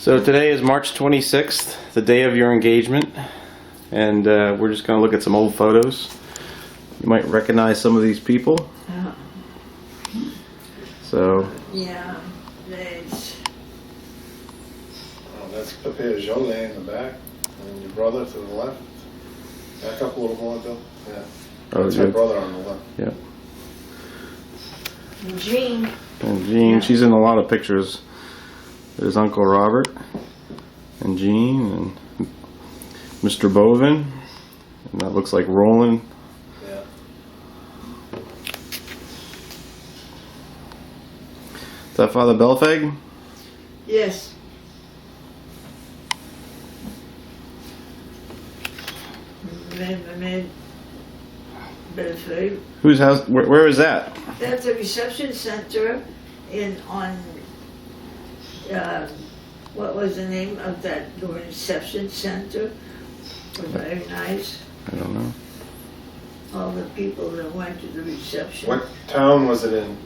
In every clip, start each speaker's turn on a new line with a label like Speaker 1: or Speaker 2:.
Speaker 1: So today is March 26th, the day of your engagement, and we're just going to look at some old photos. You might recognize some of these people. So
Speaker 2: Yeah, there's...
Speaker 3: Oh, that's Pepe Jolie in the back, and your brother to the left. Back up a little more, Bill. Yeah.
Speaker 1: Oh,
Speaker 3: That's her brother on the left.
Speaker 1: Yeah.
Speaker 2: Jean.
Speaker 1: And Jean,
Speaker 2: Yeah.
Speaker 1: she's in a lot of pictures. There's Uncle Robert and Jean and Mr. Bovin, and that looks like Roland.
Speaker 3: Yeah.
Speaker 1: Is that Father Belfeg?
Speaker 2: Yes. Bedford.
Speaker 1: Whose house? Where is that?
Speaker 2: That's a reception center what was the name of that reception center? It was very nice.
Speaker 1: I don't know.
Speaker 2: All the people that went to the reception.
Speaker 3: What town was it in?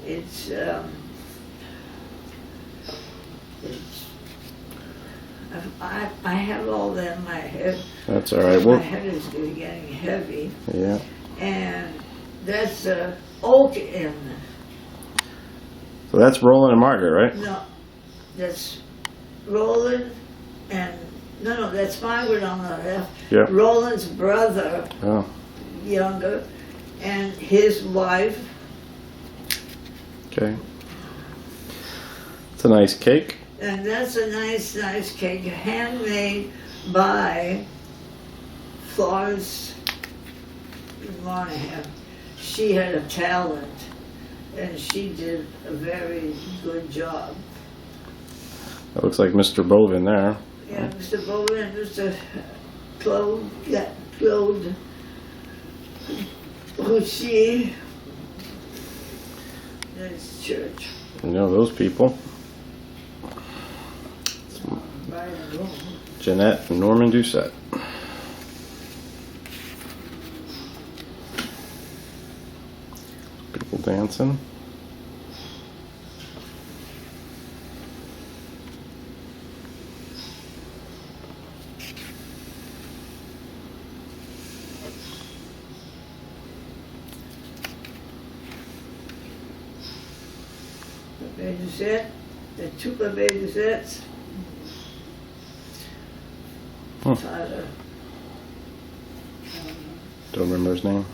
Speaker 2: I have all that in my head.
Speaker 1: That's all right.
Speaker 2: My
Speaker 1: Well,
Speaker 2: head is getting heavy.
Speaker 1: yeah.
Speaker 2: And that's Oak Inn.
Speaker 1: So that's Roland and Margaret, right?
Speaker 2: No, that's Roland and, no, that's Margaret on the left.
Speaker 1: Yeah.
Speaker 2: Roland's brother,
Speaker 1: Oh,
Speaker 2: younger, and his wife.
Speaker 1: okay. It's a nice cake.
Speaker 2: And that's a nice cake, handmade by Florence Monahan. She had a talent, and she did a very good job.
Speaker 1: That looks like Mr. Bovin there.
Speaker 2: Yeah, Mr. Bowen and Mr. Claude, Lucy. That's church.
Speaker 1: You know those people.
Speaker 2: Right and wrong.
Speaker 1: Jeannette and Norman Doucet. People dancing.
Speaker 2: Pepe Doucet, the two Pepe Doucets.
Speaker 1: Hmm.
Speaker 2: Father,
Speaker 1: Don't remember his name.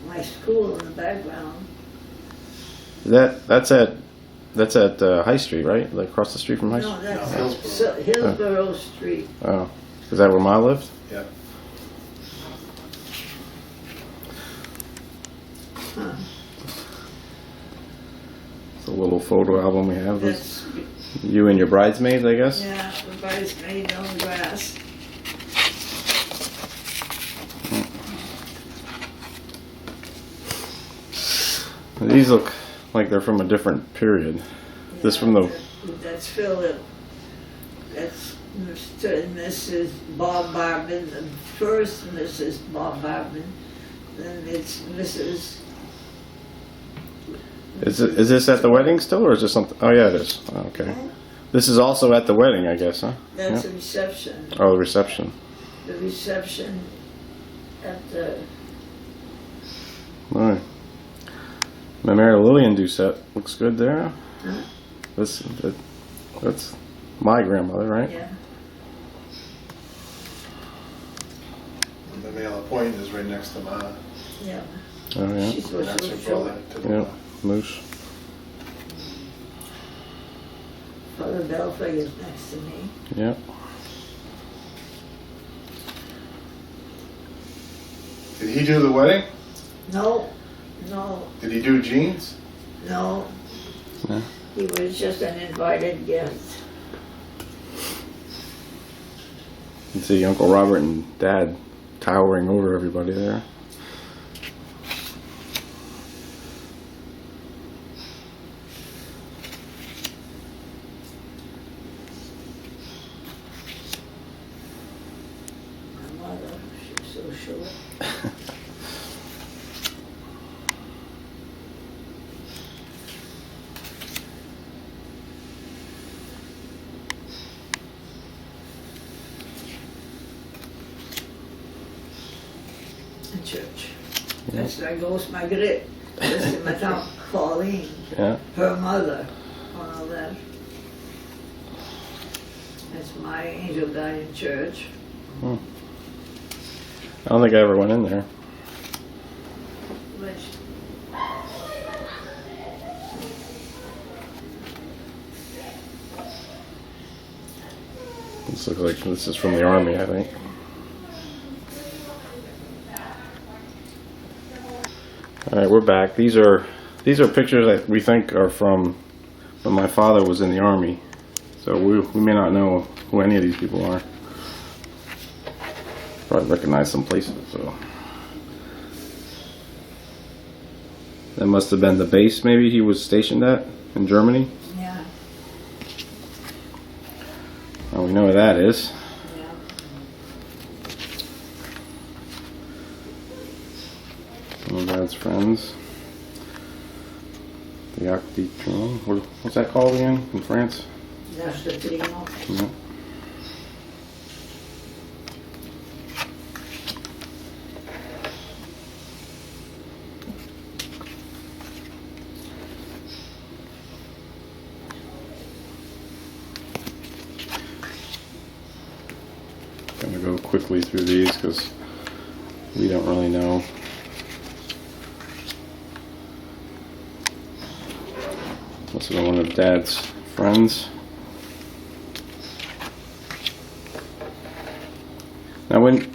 Speaker 2: my school in the background.
Speaker 1: That's at High Street, right? Like across the street from High
Speaker 2: No,
Speaker 1: Street.
Speaker 2: that's
Speaker 3: Hillsborough.
Speaker 2: Hillsborough Street.
Speaker 1: Oh, is that where Ma lived?
Speaker 3: Yeah.
Speaker 2: Huh.
Speaker 1: It's a little photo album we have.
Speaker 2: That's,
Speaker 1: You and your bridesmaids, I guess.
Speaker 2: yeah, everybody's made on grass.
Speaker 1: These look like they're from a different period. This from the.
Speaker 2: That's Philip. That's Mr. and Mrs. Bob Barman, the first Mrs. Bob Barman. Then it's Mrs.
Speaker 1: Is this at the wedding still, or is this something? Oh yeah, it is. Oh, okay. This is also at the wedding, I guess, huh?
Speaker 2: That's
Speaker 1: Yeah.
Speaker 2: a reception.
Speaker 1: Oh, the reception.
Speaker 2: The reception at the,
Speaker 1: All right. Mary Lillian Doucet looks good there.
Speaker 2: huh?
Speaker 1: That's my grandmother, right?
Speaker 2: Yeah.
Speaker 3: And the male appointment is right next to mine.
Speaker 2: Yeah.
Speaker 1: Oh yeah.
Speaker 2: She's
Speaker 3: And that's her brother to the
Speaker 1: Yeah.
Speaker 3: left.
Speaker 1: Moose.
Speaker 2: Father Belfry is next to me.
Speaker 1: Yeah.
Speaker 3: Did he do the wedding?
Speaker 2: No,
Speaker 3: Did he do Jean's?
Speaker 2: no.
Speaker 1: Yeah.
Speaker 2: He was just an invited guest.
Speaker 1: You can see Uncle Robert and Dad towering over everybody there.
Speaker 2: My mother, she was so short. church. That's where goes my great. This is my aunt Pauline,
Speaker 1: Yeah.
Speaker 2: her mother, on all that. That's my Angel Guardian Church.
Speaker 1: I don't think I ever went in there.
Speaker 2: Which,
Speaker 1: This looks like this is from the army, I think. All right, we're back. These are pictures that we think are from when my father was in the army. So we may not know who any of these people are. Probably recognize some places. So that must have been the base. Maybe he was stationed at in Germany.
Speaker 2: yeah,
Speaker 1: Oh, we know where that is.
Speaker 2: yeah.
Speaker 1: Some of Dad's friends. The Arc de Triomphe. What's that called again in France?
Speaker 2: That's the Triomphe.
Speaker 1: Yeah. Gonna go quickly through these because we don't really know. This is one of Dad's friends. Now, when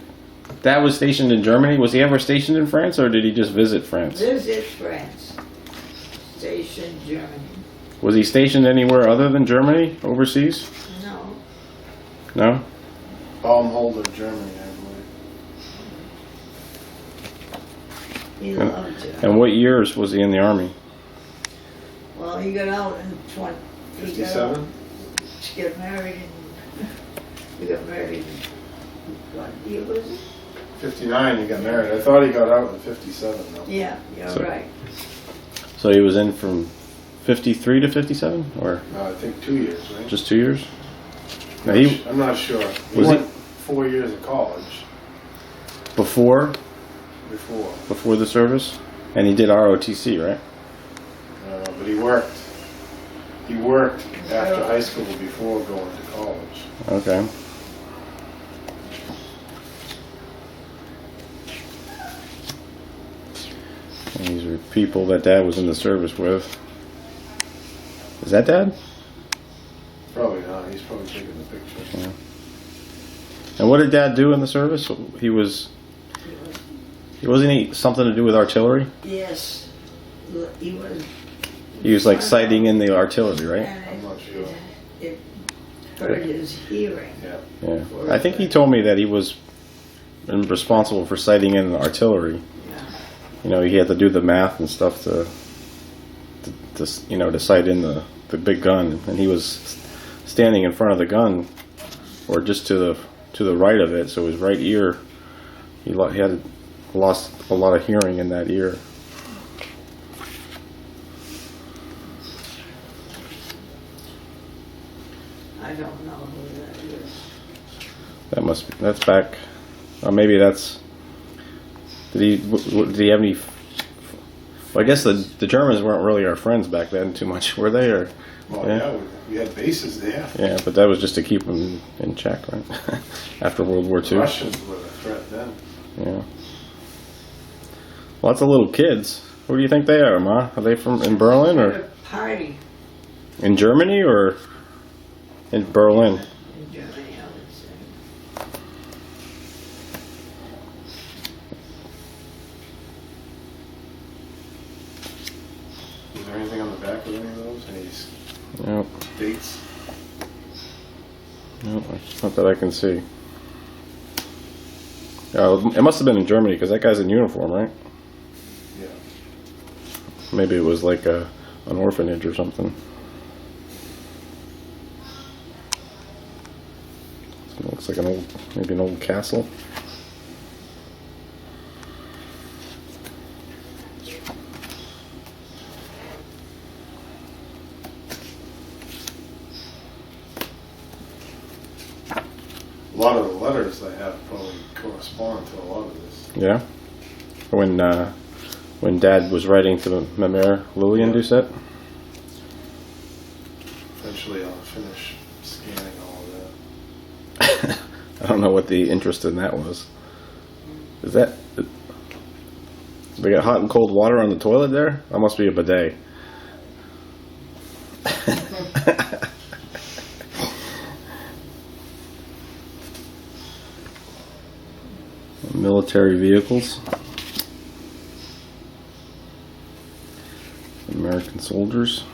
Speaker 1: Dad was stationed in Germany, was he ever stationed in France, or did he just visit France?
Speaker 2: Visit France. Station Germany.
Speaker 1: Was he stationed anywhere other than Germany, overseas?
Speaker 2: No,
Speaker 1: No?
Speaker 3: Baumholder, Germany, I believe.
Speaker 2: he loved Germany.
Speaker 1: And what years was he in the army?
Speaker 2: Well, he got out in 20. He got out
Speaker 3: 57?
Speaker 2: to get married and we got married in, what year was it?
Speaker 3: 59, he got married. I thought he got out in 57, though.
Speaker 2: Yeah, you're
Speaker 1: So-
Speaker 2: right.
Speaker 1: So he was in from 53 to 57, or
Speaker 3: I think 2 years, right?
Speaker 1: just 2 years? Now
Speaker 3: I'm not sure. He
Speaker 1: Was
Speaker 3: went
Speaker 1: he-
Speaker 3: 4 years of college
Speaker 1: before
Speaker 3: before.
Speaker 1: the service, and he did ROTC, right?
Speaker 3: But he worked. He worked after high school before going to college.
Speaker 1: Okay. And these are people that Dad was in the service with. Is that Dad?
Speaker 3: Probably not. He's probably taking the picture.
Speaker 1: Yeah. And what did Dad do in the service? He wasn't he something to do with artillery?
Speaker 2: Yes, he was.
Speaker 1: He was like sighting in the artillery, right?
Speaker 2: And
Speaker 3: I'm not sure.
Speaker 2: it hurt his hearing.
Speaker 3: Yeah.
Speaker 1: Yeah. I think he told me that he was responsible for sighting in the artillery.
Speaker 2: Yeah.
Speaker 1: You know, he had to do the math and stuff to to sight in the big gun, and he was standing in front of the gun, or just to the right of it, so his right ear, he had lost a lot of hearing in that ear.
Speaker 2: I don't know who that is.
Speaker 1: That's back, or maybe that's. Did he have any? Well, I guess the Germans weren't really our friends back then too much, were they? Or
Speaker 3: Well,
Speaker 1: Yeah.
Speaker 3: yeah, we had bases there.
Speaker 1: yeah, but that was just to keep them in check, right? After World War
Speaker 3: The
Speaker 1: II.
Speaker 3: Russians were the threat then.
Speaker 1: Yeah. Lots of little kids. Who do you think they are, Ma? Are they from in Berlin
Speaker 2: At
Speaker 1: or
Speaker 2: a party
Speaker 1: in Germany or in Berlin?
Speaker 2: in Germany, I would say.
Speaker 3: Is there anything on the back of any of those? Any
Speaker 1: Nope.
Speaker 3: dates?
Speaker 1: Nope. Not that I can see. It must have been in Germany because that guy's in uniform, right?
Speaker 3: Yeah.
Speaker 1: Maybe it was like an orphanage or something. It looks like maybe an old castle.
Speaker 3: A lot of the letters I have probably correspond to a lot of this.
Speaker 1: Yeah. when Dad was writing to ma mère Lillian Doucet.
Speaker 3: Eventually I'll finish scanning all of that.
Speaker 1: I don't know what the interest in that was. Is that... We got hot and cold water on the toilet there? That must be a bidet. Military vehicles. American soldiers.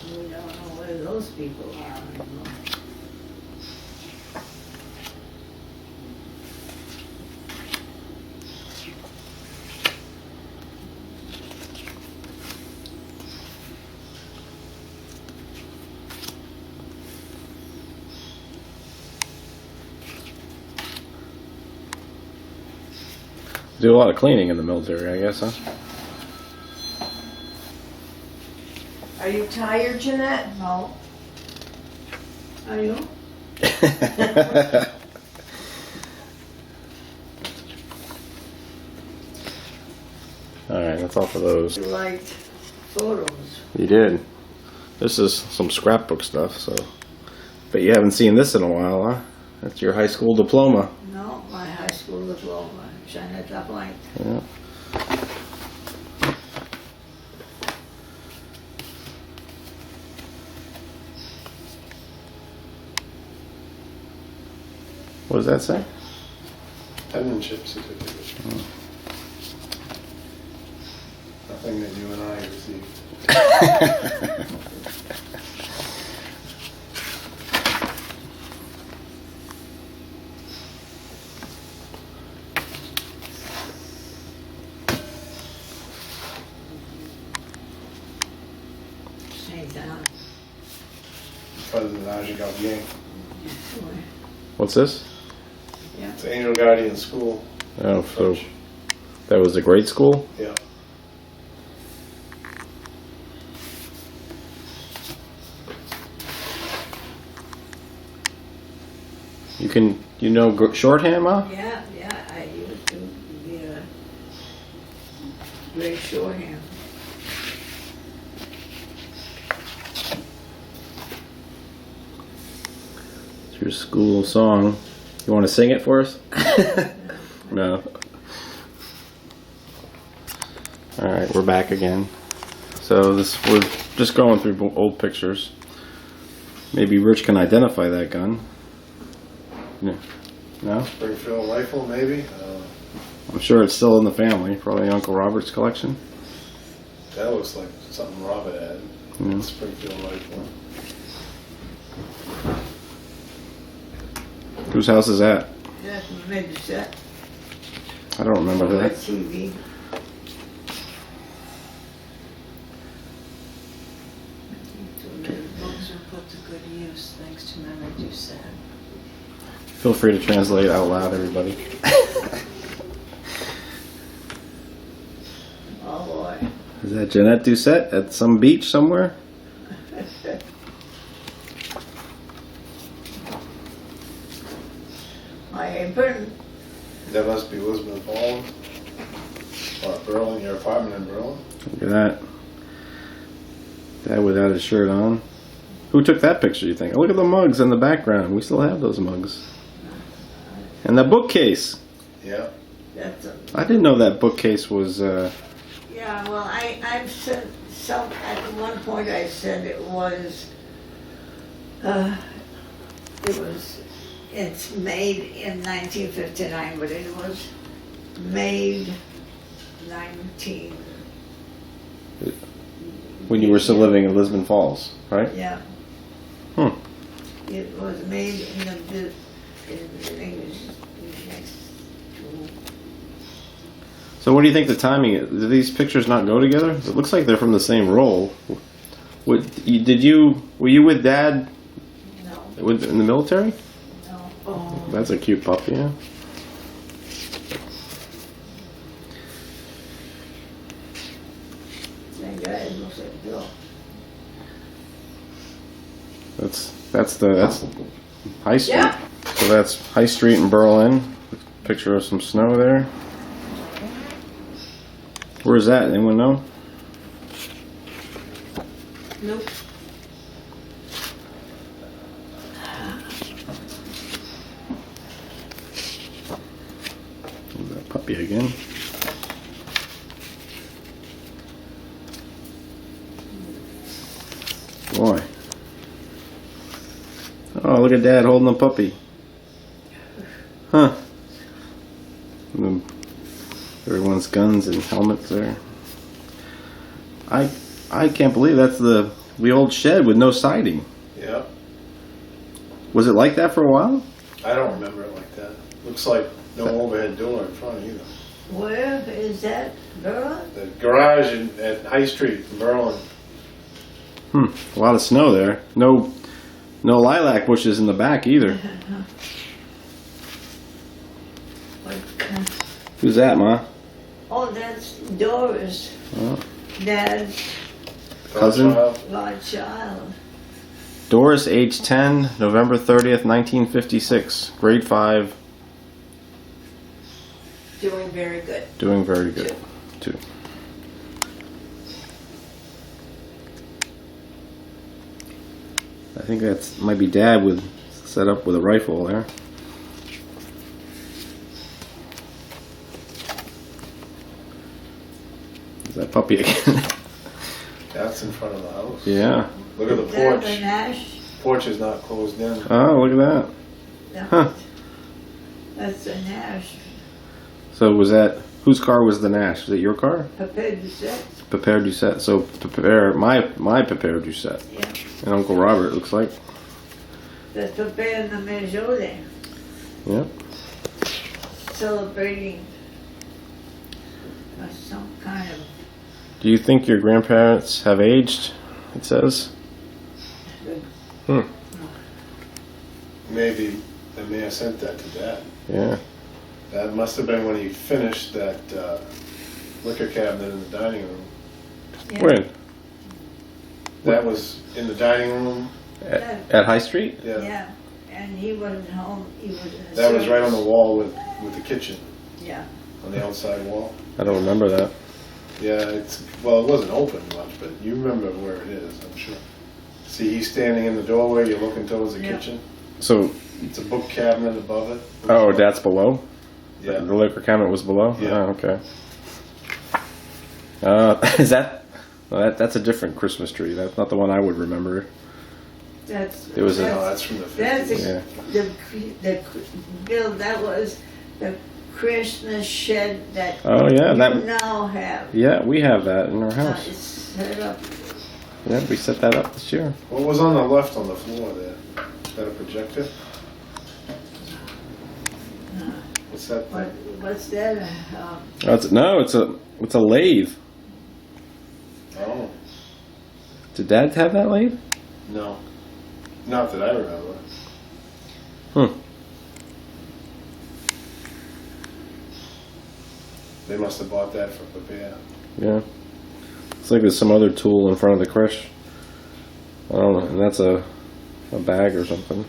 Speaker 2: We don't know where those people are anymore.
Speaker 1: Do a lot of cleaning in the military, I guess, huh?
Speaker 4: Are you tired, Jeanette?
Speaker 2: No. Are you?
Speaker 1: Alright, that's all for those.
Speaker 2: You liked photos.
Speaker 1: You did. This is some scrapbook stuff, so. But you haven't seen this in a while, huh? That's your high school diploma.
Speaker 2: No, my high school diploma, Jeannette Doucet.
Speaker 1: Yeah. What does that say?
Speaker 3: Penmanship certificate. Nothing that you and I received.
Speaker 2: St. John.
Speaker 3: President Ajay Gardien.
Speaker 1: What's this?
Speaker 2: Yeah.
Speaker 3: It's Angel Guardian School.
Speaker 1: Oh, so that was a grade school?
Speaker 3: Yeah.
Speaker 1: You know shorthand, huh?
Speaker 2: Yeah, I used to be a great shorthand.
Speaker 1: It's your school song. You want to sing it for us? No. Alright, we're back again. So we're just going through old pictures. Maybe Rich can identify that gun. No?
Speaker 3: Springfield rifle, maybe?
Speaker 1: I'm sure it's still in the family. Probably Uncle Robert's collection.
Speaker 3: That looks like something Robert had.
Speaker 1: Yeah.
Speaker 3: Springfield rifle.
Speaker 1: Whose house is that?
Speaker 2: That's maybe set.
Speaker 1: I don't remember that.
Speaker 2: TV.
Speaker 4: Books were put to good use thanks to Jeannette Doucet.
Speaker 1: Feel free to translate out loud, everybody.
Speaker 2: Oh boy.
Speaker 1: Is that Jeannette Doucet at some beach somewhere?
Speaker 2: My apron.
Speaker 3: That must be Lisbon Falls. Or Berlin, your apartment in Berlin?
Speaker 1: Look at that. Dad without his shirt on. Who took that picture, you think? Oh, look at the mugs in the background. We still have those mugs. And the bookcase.
Speaker 3: Yeah.
Speaker 2: That's a,
Speaker 1: I didn't know that bookcase was...
Speaker 2: yeah, well, I've said some, at one point I said it was, it's made in 1959, but it was made 19,
Speaker 1: when you were still living in Lisbon Falls, right?
Speaker 2: yeah.
Speaker 1: Hmm.
Speaker 2: It was made in the, in English, next to,
Speaker 1: So what do you think the timing is? Do these pictures not go together? It looks like they're from the same roll. Were you with Dad
Speaker 2: no,
Speaker 1: in the military?
Speaker 2: no.
Speaker 4: Oh,
Speaker 1: That's a cute puppy, yeah.
Speaker 2: That guy is looks like Bill.
Speaker 1: That's High Street.
Speaker 4: Yeah.
Speaker 1: So that's High Street in Berlin. Picture of some snow there. Where's that? Anyone know?
Speaker 4: Nope.
Speaker 1: That puppy again. Boy. Oh, look at Dad holding the puppy. Huh. And everyone's guns and helmets there. I can't believe that's the old shed with no siding.
Speaker 3: Yep.
Speaker 1: Was it like that for a while?
Speaker 3: I don't remember it like that. Looks like no overhead door in front either.
Speaker 2: Where is that, Berlin?
Speaker 3: The garage at High Street in Berlin.
Speaker 1: A lot of snow there. No lilac bushes in the back either. Who's that, Ma?
Speaker 2: Oh, that's Doris,
Speaker 1: Oh.
Speaker 2: Dad's
Speaker 1: Cousin?
Speaker 2: godchild.
Speaker 1: Doris, age 10, November 30th, 1956. Grade 5,
Speaker 4: Doing very good.
Speaker 1: doing very good. Too. I think that's might be Dad with set up with a rifle there. Is that puppy again?
Speaker 3: That's in front of the house.
Speaker 1: Yeah.
Speaker 3: Look at the
Speaker 2: Is that the
Speaker 3: porch.
Speaker 2: Nash?
Speaker 3: Porch is not closed in.
Speaker 1: Oh, look at that.
Speaker 2: No.
Speaker 1: Huh.
Speaker 2: That's the Nash.
Speaker 1: So was that whose car was the Nash? Was it your car?
Speaker 2: Papa Doucet.
Speaker 1: Pepere Doucet. So Pepere, my Pepere Doucet.
Speaker 2: Yeah.
Speaker 1: And Uncle Robert, looks like.
Speaker 2: That's Papa and the Majole
Speaker 1: Yep.
Speaker 2: celebrating some kind of
Speaker 1: Do you think your grandparents have aged? It says.
Speaker 3: Maybe they may have sent that to Dad.
Speaker 1: Yeah.
Speaker 3: That must have been when he finished that liquor cabinet in the dining room.
Speaker 2: yeah.
Speaker 1: When?
Speaker 3: That was in the dining room.
Speaker 1: At High Street?
Speaker 3: Yeah.
Speaker 2: Yeah, and he wasn't home. He was in the
Speaker 3: That was right on the
Speaker 2: service.
Speaker 3: wall with the kitchen,
Speaker 2: Yeah.
Speaker 3: on the outside wall.
Speaker 1: I don't remember that.
Speaker 3: Yeah, well, it wasn't open much, but you remember where it is, I'm sure. See, he's standing in the doorway, you're looking towards the
Speaker 2: Yeah.
Speaker 3: kitchen.
Speaker 1: So,
Speaker 3: It's a book cabinet above it.
Speaker 1: oh, that's below?
Speaker 3: Yeah.
Speaker 1: The liquor cabinet was below?
Speaker 3: Yeah.
Speaker 1: Oh, okay. Is that... Well, that's a different Christmas tree. That's not the one I would remember.
Speaker 2: That's
Speaker 1: It was a-
Speaker 3: No, that's from the
Speaker 2: that's
Speaker 3: 50s.
Speaker 1: Yeah.
Speaker 2: the Bill. That was the Christmas shed that
Speaker 1: Oh, yeah.
Speaker 2: you
Speaker 1: That.
Speaker 2: now have.
Speaker 1: Yeah, we have that in our
Speaker 2: It's
Speaker 1: house.
Speaker 2: set up.
Speaker 1: Yeah, we set that up this year.
Speaker 3: What was on the left on the floor there? Is that a projector? What's that
Speaker 2: What,
Speaker 3: thing?
Speaker 2: what's that?
Speaker 1: No, it's a lathe.
Speaker 3: Oh,
Speaker 1: Did Dad have that lathe?
Speaker 3: no. Not that I remember. They must have bought that for Papa.
Speaker 1: Yeah. It's like there's some other tool in front of the creche. I don't know, and that's a bag or something.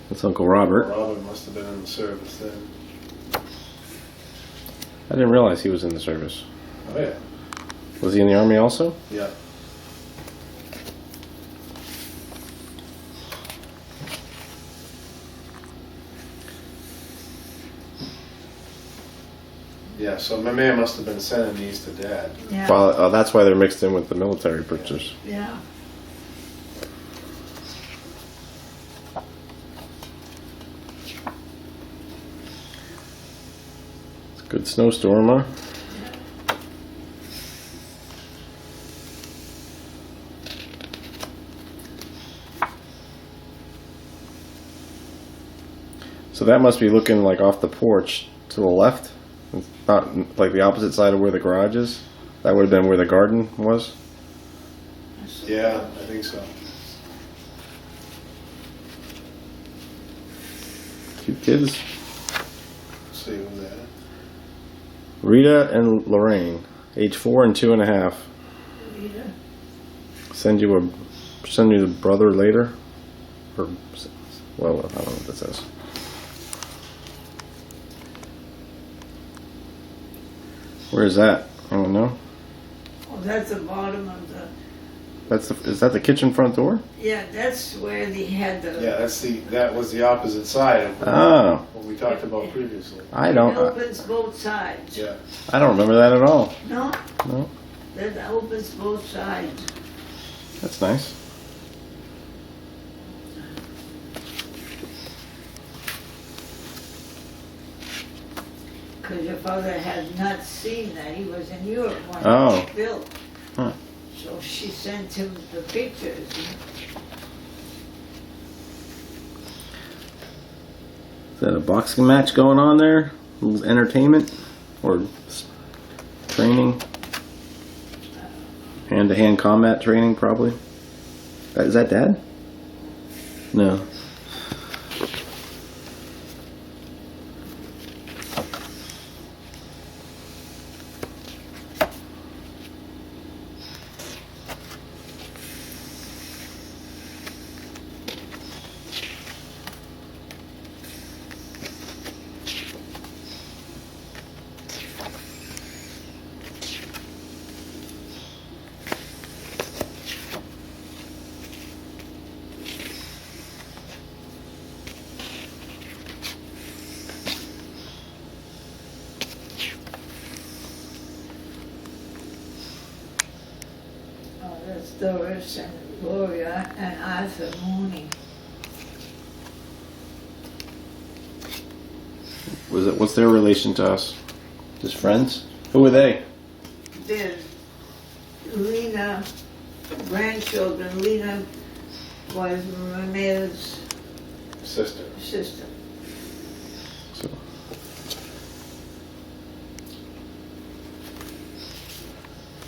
Speaker 1: That's Uncle Robert.
Speaker 3: Robert must have been in the service then.
Speaker 1: I didn't realize he was in the service.
Speaker 3: Oh, yeah.
Speaker 1: Was he in the Army also?
Speaker 3: Yeah. Yeah, so my man must have been sending these to Dad.
Speaker 2: Yeah.
Speaker 1: Well, that's why they're mixed in with the military pictures.
Speaker 2: Yeah.
Speaker 1: It's a good snowstorm, huh? So that must be looking like off the porch to the left. It's not like the opposite side of where the garage is. That would have been where the garden was.
Speaker 3: Yeah, I think so.
Speaker 1: Two kids.
Speaker 3: See who that.
Speaker 1: Rita and Lorraine, age 4 and 2.5.
Speaker 2: Rita.
Speaker 1: Send you the brother later, or well, I don't know what that says. Where is that? I don't know.
Speaker 2: Oh, that's the bottom of the.
Speaker 1: Is that the kitchen front door?
Speaker 2: Yeah, that's where they had the.
Speaker 3: Yeah, that was the opposite side of
Speaker 1: Oh,
Speaker 3: what we talked about previously.
Speaker 1: I
Speaker 2: It
Speaker 1: don't.
Speaker 2: opens both sides.
Speaker 3: Yeah.
Speaker 1: I don't remember that at all.
Speaker 2: No,
Speaker 1: No,
Speaker 2: that opens both sides.
Speaker 1: that's nice.
Speaker 2: Because your father had not seen that. He was in Europe when
Speaker 1: Oh.
Speaker 2: it was built.
Speaker 1: Huh.
Speaker 2: So she sent him the pictures.
Speaker 1: Is that a boxing match going on there? A little entertainment or training? Hand-to-hand combat training, probably. Is that Dad? No.
Speaker 2: Oh, that's Doris and Gloria and Arthur Mooney.
Speaker 1: What's their relation to us? Just friends? Who are they?
Speaker 2: Then Lena, grandchildren, Lena was Mama's
Speaker 3: Sister.
Speaker 2: sister.
Speaker 1: So.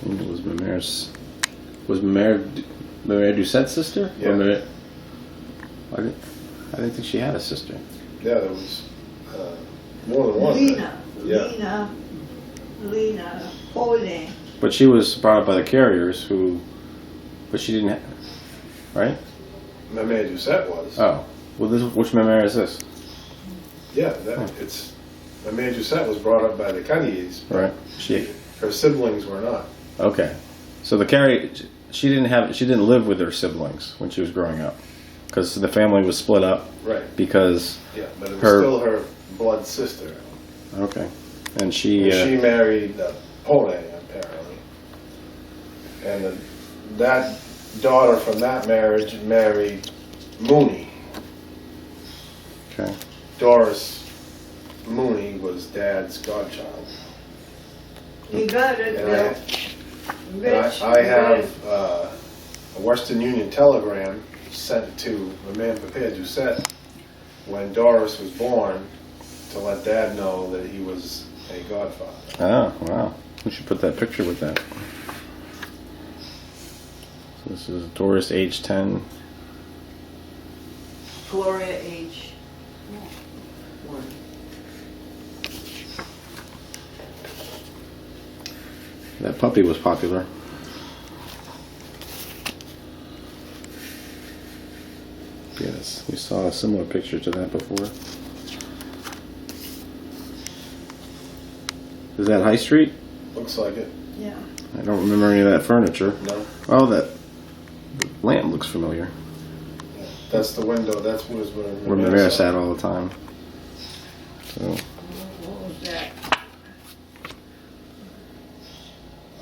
Speaker 1: It was Mamaire Doucet's sister?
Speaker 3: Yeah.
Speaker 1: Or Mamaire- I didn't think she had a sister.
Speaker 3: Yeah, there was more than one.
Speaker 2: Lena,
Speaker 3: Yeah.
Speaker 2: Lena Pauline.
Speaker 1: But she was brought up by the Carriers, but she didn't have, right?
Speaker 3: Jeannette Doucet was.
Speaker 1: Oh, well, which Mamaire is this?
Speaker 3: Yeah, it's Jeannette Doucet was brought up by the Cunnies.
Speaker 1: Right. She.
Speaker 3: Her siblings were not.
Speaker 1: Okay, so the she didn't live with her siblings when she was growing up, because the family was split up.
Speaker 3: Right.
Speaker 1: Because.
Speaker 3: Yeah, but it was
Speaker 1: Her-
Speaker 3: still her blood sister.
Speaker 1: Okay, and she.
Speaker 3: And she married Pauline, apparently. And that daughter from that marriage married Mooney.
Speaker 1: Okay.
Speaker 3: Doris Mooney was Dad's godchild.
Speaker 2: You got it,
Speaker 3: And
Speaker 2: Bill. Rich.
Speaker 3: I have a Western Union telegram sent to Maman Papa Doucet when Doris was born to let Dad know that he was a godfather.
Speaker 1: Oh, wow. We should put that picture with that. So this is Doris, age 10.
Speaker 4: Gloria age 1.
Speaker 1: That puppy was popular. Yes, we saw a similar picture to that before. Is that High Street?
Speaker 3: Looks like it.
Speaker 2: Yeah.
Speaker 1: I don't remember any of that furniture.
Speaker 3: No,
Speaker 1: Oh, that lamp looks familiar.
Speaker 3: that's the window. That's where
Speaker 1: Where Mamaire sat all the time. So,
Speaker 2: What was that?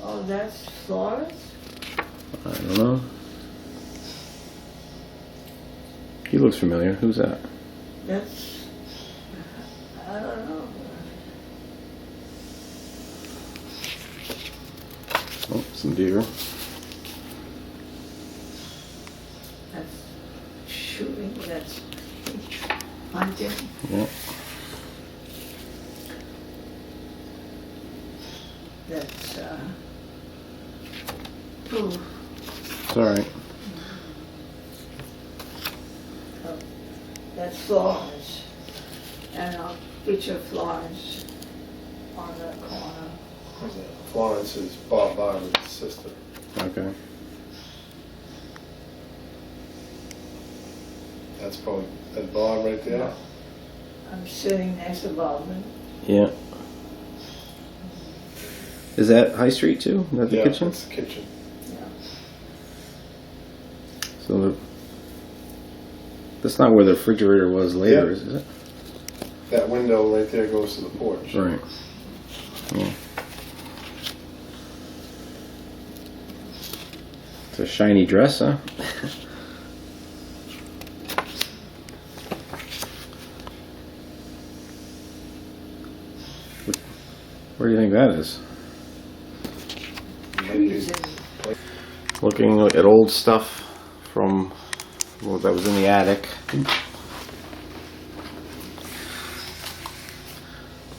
Speaker 2: Oh, that's Florence?
Speaker 1: I don't know. He looks familiar. Who's that?
Speaker 2: That's, I don't know.
Speaker 1: Oh, some deer.
Speaker 2: That's shooting, that's hunting.
Speaker 1: Yeah.
Speaker 2: That's, ooh,
Speaker 1: It's all right.
Speaker 2: that's Florence. And I'll picture Florence. on the corner.
Speaker 3: Florence is Bob Barber's sister.
Speaker 1: Okay.
Speaker 3: That's probably that Bob right there.
Speaker 2: I'm sitting next to Baldwin.
Speaker 1: Yeah. Is that High Street too? Is that the
Speaker 3: Yeah,
Speaker 1: kitchen?
Speaker 3: it's the kitchen.
Speaker 2: Yeah.
Speaker 1: So that's not where the refrigerator was later,
Speaker 3: Yeah.
Speaker 1: is it?
Speaker 3: That window right there goes to the porch.
Speaker 1: Right. Yeah. It's a shiny dress, huh? Where do you think that is?
Speaker 2: Trees and
Speaker 1: Looking at old stuff from, well, that was in the attic.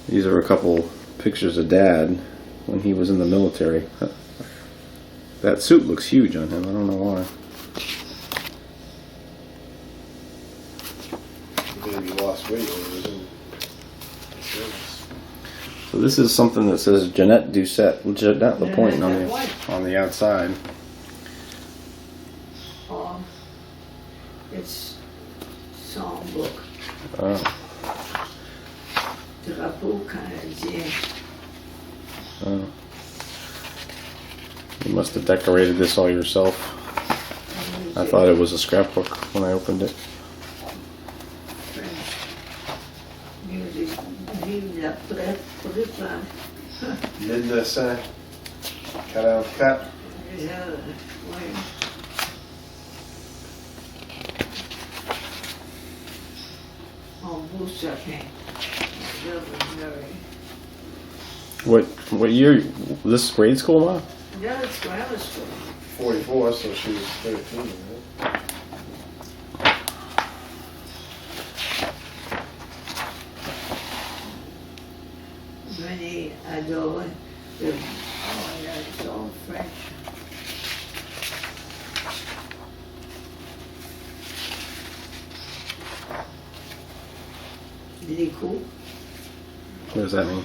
Speaker 1: These are a couple pictures of Dad when he was in the military. That suit looks huge on him. I don't know why.
Speaker 3: Maybe he lost weight when he was in service.
Speaker 1: So this is something that says Jeannette Doucet, Jeannette LaPointe
Speaker 2: Jeannette
Speaker 1: on the outside.
Speaker 2: it's songbook.
Speaker 1: Oh,
Speaker 2: Drapeau Canadien.
Speaker 1: oh. You must have decorated this all yourself. I thought it was a scrapbook when I opened it.
Speaker 2: French music. Vive la prépa.
Speaker 3: Linda Saint, cut out cat.
Speaker 2: En beau sapin.
Speaker 1: What year? This grade school, Ma?
Speaker 2: Yeah, it's grammar school.
Speaker 3: 44, so she was 13. Right?
Speaker 2: Many adore the, oh yeah, it's all French. Les coups.
Speaker 1: What does that mean?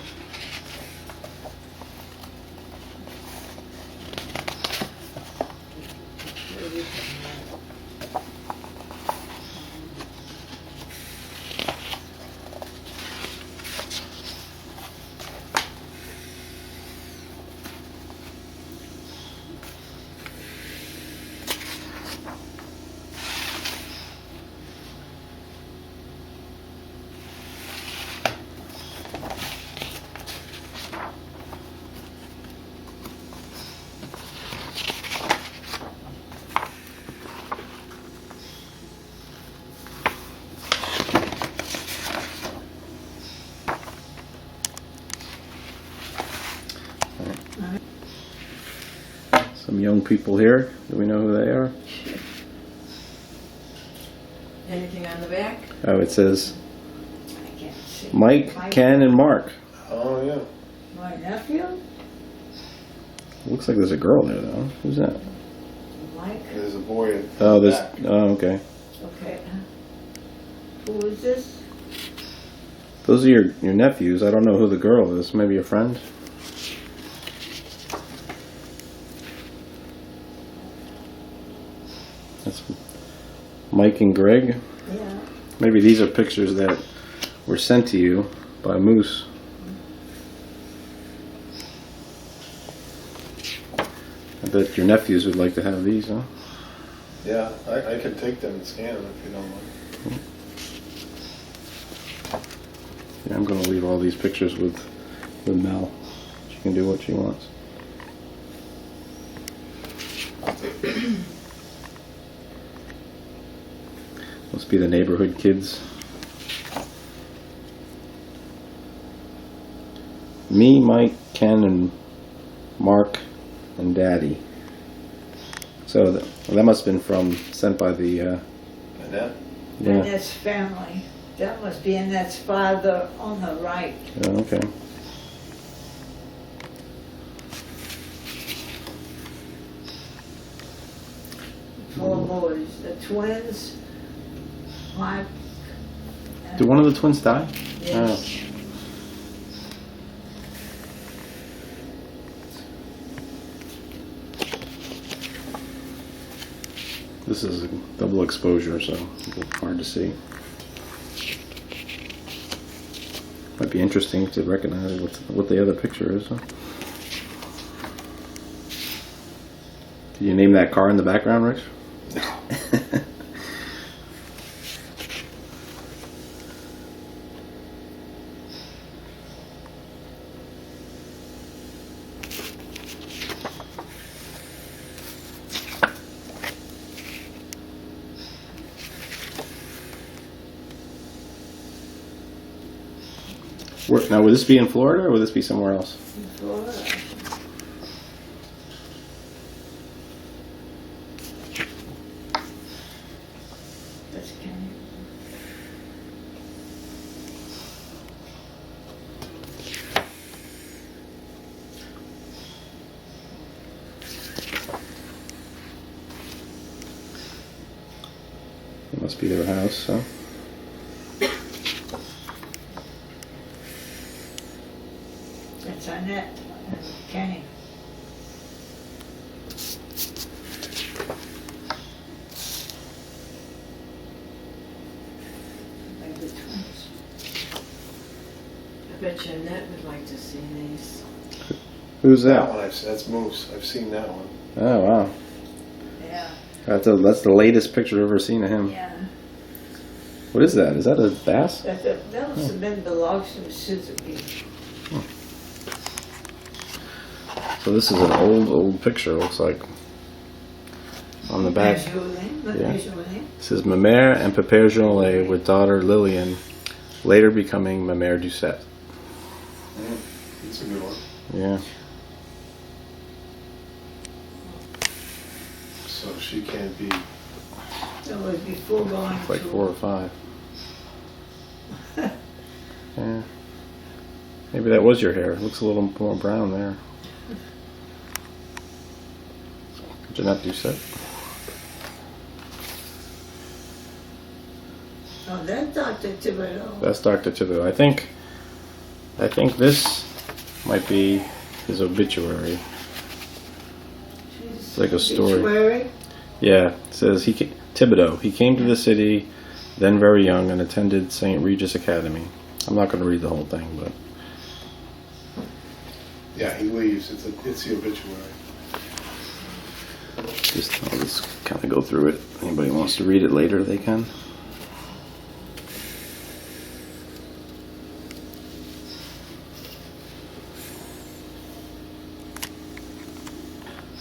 Speaker 1: Some young people here. Do we know who they are?
Speaker 4: Anything on the back?
Speaker 1: Oh, it says
Speaker 2: I can't see.
Speaker 1: Mike, Ken, and Mark.
Speaker 3: Oh, yeah.
Speaker 2: My nephew?
Speaker 1: Looks like there's a girl there, though. Who's that?
Speaker 2: Mike?
Speaker 3: There's a boy at
Speaker 1: Oh,
Speaker 3: the
Speaker 1: there's.
Speaker 3: back.
Speaker 1: Oh, okay.
Speaker 2: Okay. Who is this?
Speaker 1: Those are your nephews. I don't know who the girl is. Maybe a friend. That's Mike and Greg.
Speaker 2: Yeah.
Speaker 1: Maybe these are pictures that were sent to you by Moose. I bet your nephews would like to have these, huh?
Speaker 3: Yeah, I could take them and scan them if you don't mind.
Speaker 1: Yeah, I'm going to leave all these pictures with Mel. She can do what she wants. Must be the neighborhood kids. Me, Mike, Ken, and Mark, and Daddy. So that must have been sent by the,
Speaker 3: Annette?
Speaker 1: yeah.
Speaker 2: Annette's family. That must be Annette's father on the right.
Speaker 1: Oh, okay.
Speaker 2: Four boys. The twins. Mike.
Speaker 1: Did one of the twins die?
Speaker 2: Yes.
Speaker 1: This is a double exposure, so it's hard to see. Might be interesting to recognize what the other picture is. Huh? Can you name that car in the background, Rich? Now, would this be in Florida or would this be somewhere else?
Speaker 2: In Florida. That's Kenny.
Speaker 1: It must be their house, huh?
Speaker 2: That's Jeannette and Kenny. Like the twins.
Speaker 4: I bet Jeannette would like to see these.
Speaker 1: Who's
Speaker 3: That
Speaker 1: that?
Speaker 3: one, that's Moose. I've seen that one.
Speaker 1: Oh, wow.
Speaker 2: Yeah.
Speaker 1: That's the latest picture I've ever seen of him.
Speaker 2: Yeah.
Speaker 1: What is that? Is that a bass?
Speaker 2: That must have been belongs to Suzuki.
Speaker 1: So this is an old picture, looks like. On the back. It says Mamère and Pépère Jeannette with daughter Lillian, later becoming Mamère Doucet.
Speaker 3: It's a good one.
Speaker 1: Yeah.
Speaker 3: So she can't be.
Speaker 2: That was before going
Speaker 1: It's like
Speaker 2: to
Speaker 1: 4 or 5. Yeah. Maybe that was your hair. It looks a little more brown there. Jeannette Doucet.
Speaker 2: Oh, that's Dr. Thibodeau.
Speaker 1: That's Dr. Thibodeau. I think this might be his obituary.
Speaker 2: It's
Speaker 1: like a story.
Speaker 2: Obituary?
Speaker 1: Yeah, it says Thibodeau. He came to the city, then very young, and attended St. Regis Academy. I'm not going to read the whole thing, but
Speaker 3: Yeah, he leaves. It's the obituary.
Speaker 1: I'll just kind of go through it. Anybody wants to read it later, they can.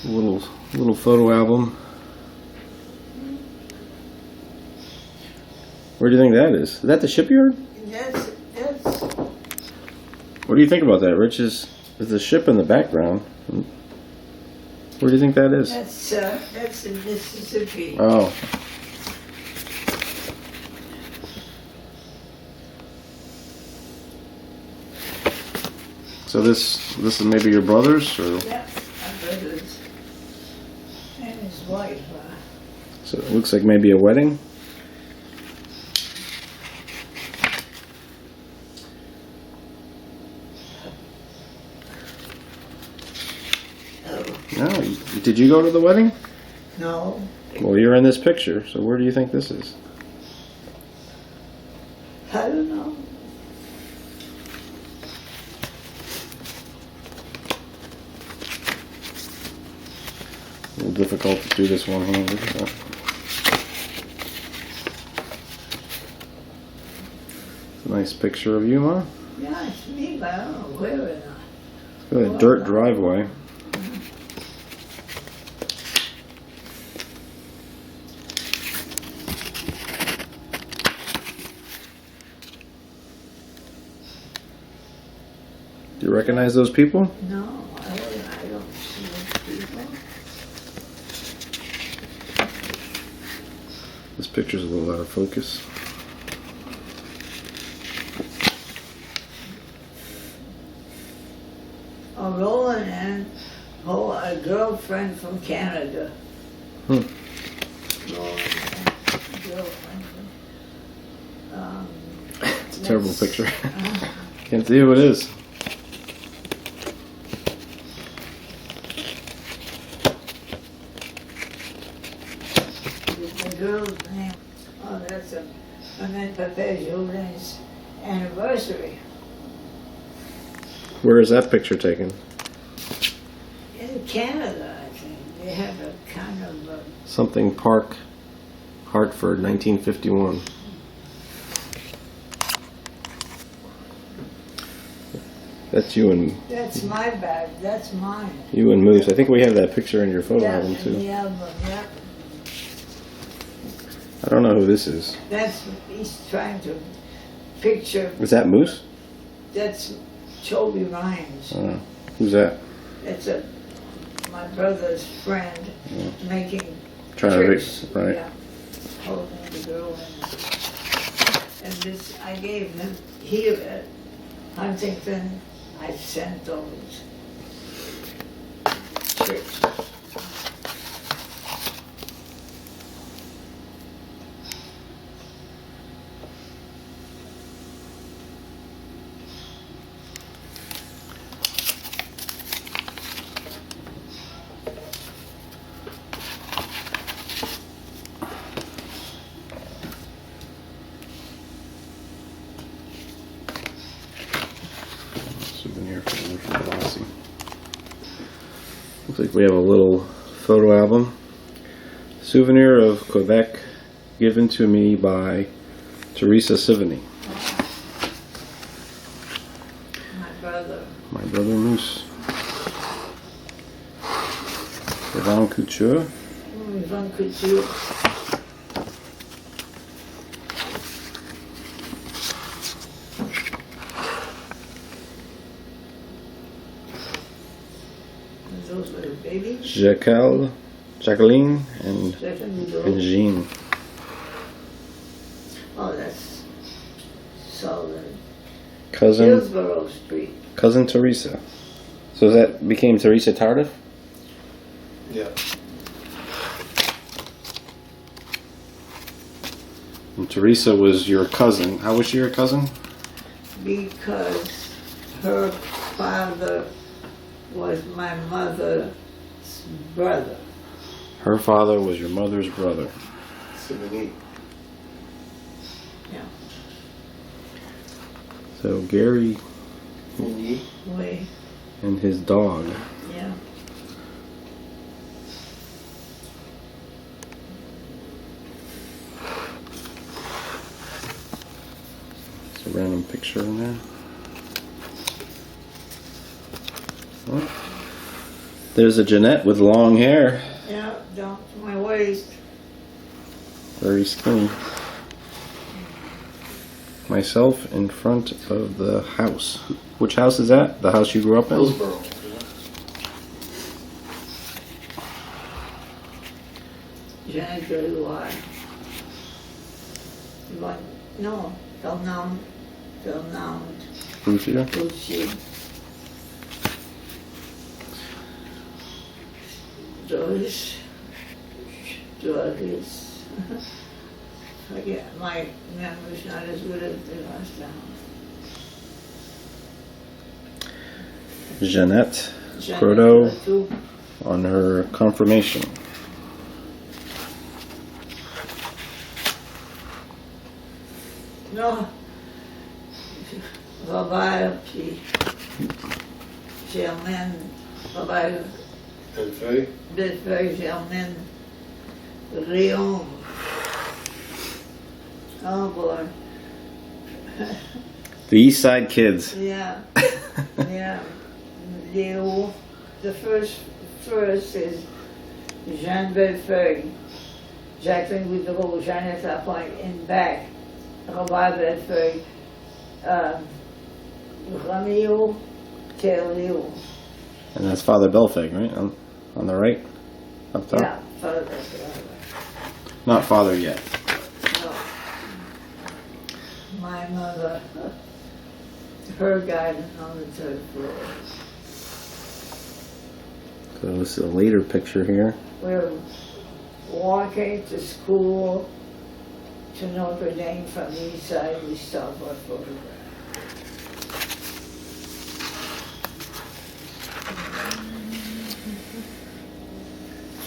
Speaker 1: A little photo album. Where do you think that is? Is that the shipyard?
Speaker 2: That's
Speaker 1: What do you think about that, Rich? Is the ship in the background? Where do you think that is?
Speaker 2: that's in Mississippi.
Speaker 1: Oh. So this is maybe your brother's, or
Speaker 2: Yeah, my brother's and his wife.
Speaker 1: so it looks like maybe a wedding. No, did you go to the wedding?
Speaker 2: No,
Speaker 1: Well, you're in this picture, so where do you think this is?
Speaker 2: I don't know.
Speaker 1: A little difficult to do this one-handed. But. It's a nice picture of you, huh?
Speaker 2: Yeah, it's me, but I don't know where or not.
Speaker 1: Got a dirt driveway. Do you recognize those people?
Speaker 2: No, I don't see those people.
Speaker 1: This picture's a little out of focus.
Speaker 2: Oh, Roland and a girlfriend from Canada.
Speaker 1: Hmm.
Speaker 2: Roland and a girlfriend from.
Speaker 1: It's a terrible
Speaker 2: that's-
Speaker 1: picture. Can't see who it is.
Speaker 2: The Romain Papin-Joulin's anniversary
Speaker 1: Where is that picture taken?
Speaker 2: in Canada, I think. They have a kind of a,
Speaker 1: Something Park, Hartford, 1951. That's you and
Speaker 2: that's my bag, that's mine.
Speaker 1: Moose. I think we have that picture in your photo
Speaker 2: Yeah,
Speaker 1: album
Speaker 2: in
Speaker 1: too.
Speaker 2: the album, yeah.
Speaker 1: I don't know who this is.
Speaker 2: That's, he's trying to picture,
Speaker 1: Is that Moose?
Speaker 2: that's Toby Rhines.
Speaker 1: Who's that?
Speaker 2: It's my brother's friend making
Speaker 1: Trying to
Speaker 2: tricks.
Speaker 1: reach, right.
Speaker 2: Yeah, holding the girl and this I gave him here at Huntington. I sent those tricks.
Speaker 1: Souvenir from Lassie. Looks like we have a little photo album. Souvenir of Quebec given to me by Teresa Sivany. My brother Moose. Yvonne Couture.
Speaker 2: Yvonne Couture. Those were the babies.
Speaker 1: Jacqueline, and Jean.
Speaker 2: Oh, that's solid.
Speaker 1: Cousin
Speaker 2: Hillsborough Street.
Speaker 1: Teresa. So that became Teresa Tardif?
Speaker 3: Yeah.
Speaker 1: And Teresa was your cousin. How was she your cousin?
Speaker 2: Because her father was my mother's brother.
Speaker 1: Her father was your mother's brother.
Speaker 3: Sivany.
Speaker 2: Yeah.
Speaker 1: So Gary
Speaker 2: Way.
Speaker 1: and his dog.
Speaker 2: Yeah.
Speaker 1: There's a random picture in there. Oh. There's a Jeannette with long hair.
Speaker 2: Yeah, down to my waist.
Speaker 1: Very skinny. Myself in front of the house. Which house is that? The house you grew up in?
Speaker 3: Hillsborough.
Speaker 2: Jeannette Doucet. No, Fernand
Speaker 1: Who's here?
Speaker 2: Doucet. Doris. Forget, my memory's not as good as the last time.
Speaker 1: Jeannette
Speaker 2: Jeannette
Speaker 1: Croteau
Speaker 2: Doucet.
Speaker 1: on her confirmation.
Speaker 2: Non. Robert, puis Germaine, Robert,
Speaker 3: Bellefeuille.
Speaker 2: Bellefeuille, Germaine, Réon. Oh boy.
Speaker 1: The East Side Kids.
Speaker 2: Yeah, yeah. Léo. The first is Jeanne Bellefeuille, Jacqueline Goudreau, Jeannette Lapointe in back, Robert Bellefeuille, Romeo Terleo.
Speaker 1: And that's Father Belfeg, right? On the right? Up top?
Speaker 2: Yeah, Father.
Speaker 1: Not Father yet.
Speaker 2: No. My mother, her garden on the third floor.
Speaker 1: So this is a later picture here.
Speaker 2: We're walking to school to Notre Dame from the east side. We stop our photograph.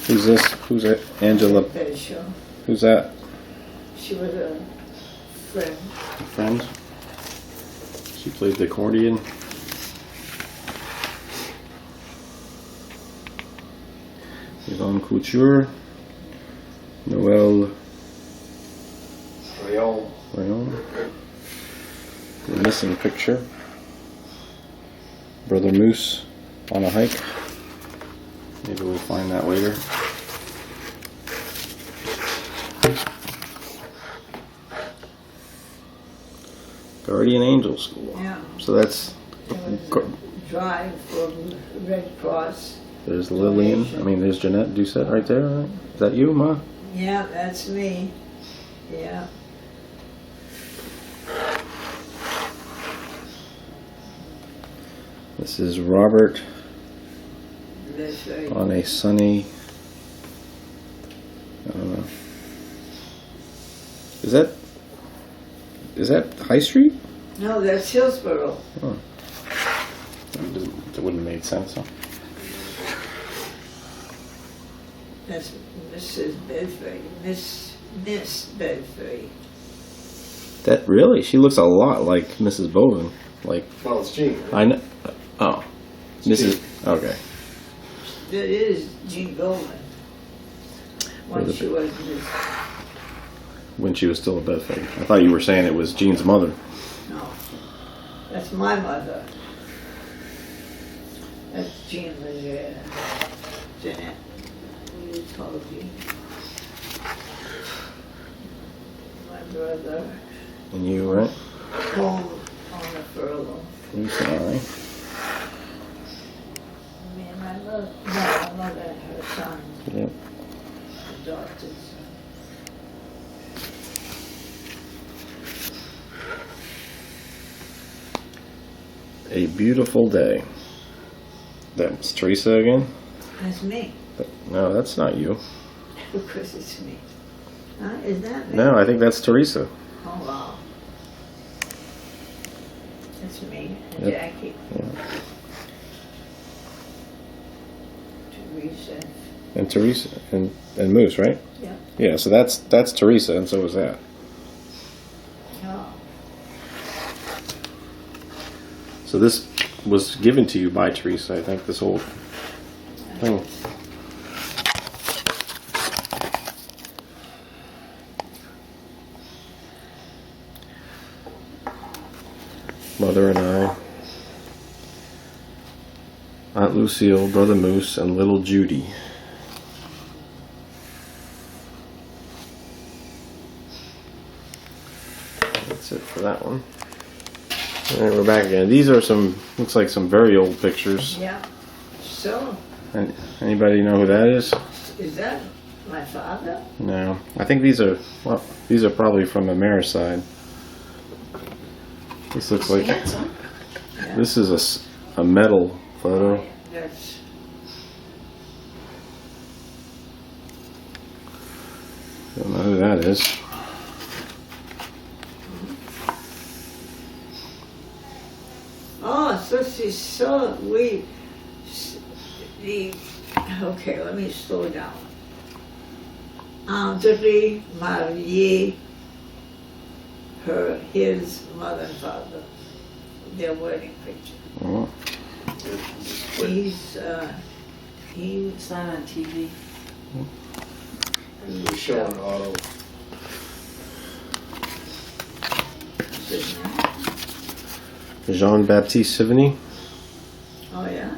Speaker 1: Who's this? Who's it? Angela.
Speaker 2: Bishop.
Speaker 1: Who's that?
Speaker 2: She was a friend.
Speaker 1: Friends. She played the accordion. Yvonne Couture. Noel
Speaker 3: Rayon.
Speaker 1: Rayon. The missing picture. Brother Moose on a hike. Maybe we'll find that later. Guardian Angel School.
Speaker 2: Yeah.
Speaker 1: So that's.
Speaker 2: It was a drive for Red Cross.
Speaker 1: There's Lillian. I mean, there's Jeannette Doucet right there. Right? Is that you, Ma?
Speaker 2: Yeah, that's me. Yeah.
Speaker 1: This is Robert
Speaker 2: That's right.
Speaker 1: on a sunny. I don't know. Is that High Street?
Speaker 2: No, that's Hillsborough.
Speaker 1: Oh. That wouldn't have made sense, huh?
Speaker 2: That's Mrs. Bedford. Miss Bedford.
Speaker 1: That really? She looks a lot like Mrs. Bowden. Like
Speaker 3: Well, it's Jean.
Speaker 1: I know. Oh, Mrs. Okay.
Speaker 2: That is Jean Goldman. When
Speaker 1: the-
Speaker 2: she was Miss.
Speaker 1: When she was still a Bedford. I thought you were saying it was Jean's mother.
Speaker 2: No. That's my mother. That's Jean Leger. Jeanette. What you told you. My brother.
Speaker 1: And you, right?
Speaker 2: Home on a furlough.
Speaker 1: Lisa, all right.
Speaker 2: Me and my mother. No, my mother and her son.
Speaker 1: Yep.
Speaker 2: Adopted son.
Speaker 1: A beautiful day. That's Teresa again?
Speaker 2: That's me.
Speaker 1: No, that's not you.
Speaker 2: Of course it's me. Huh? Is that me?
Speaker 1: No, I think that's Teresa.
Speaker 2: Oh, wow. That's me and
Speaker 1: Yep.
Speaker 2: Jackie.
Speaker 1: Yeah.
Speaker 2: Teresa.
Speaker 1: And Teresa and Moose, right?
Speaker 2: Yeah.
Speaker 1: Yeah, so that's Teresa, and so is that.
Speaker 2: No.
Speaker 1: So this was given to you by Teresa, I think, this whole thing. Mother and I, Aunt Lucille, Brother Moose, and little Judy. That's it for that one. All right, we're back again. These are some, looks like some very old pictures.
Speaker 2: Yeah. So,
Speaker 1: And anybody know who that is?
Speaker 2: is that my father?
Speaker 1: No. I think these are, well, these are probably from the mayor's side. This looks like,
Speaker 4: Handsome.
Speaker 2: Yeah.
Speaker 1: this is a metal photo.
Speaker 2: That's,
Speaker 1: Don't know who that is.
Speaker 2: oh, so she's so we. The okay, let me slow down. André marié his mother and father. Their wedding picture.
Speaker 1: Oh.
Speaker 2: He's he
Speaker 4: It's not on TV.
Speaker 3: We're showing auto.
Speaker 1: Jean-Baptiste Sivigny.
Speaker 2: Oh yeah.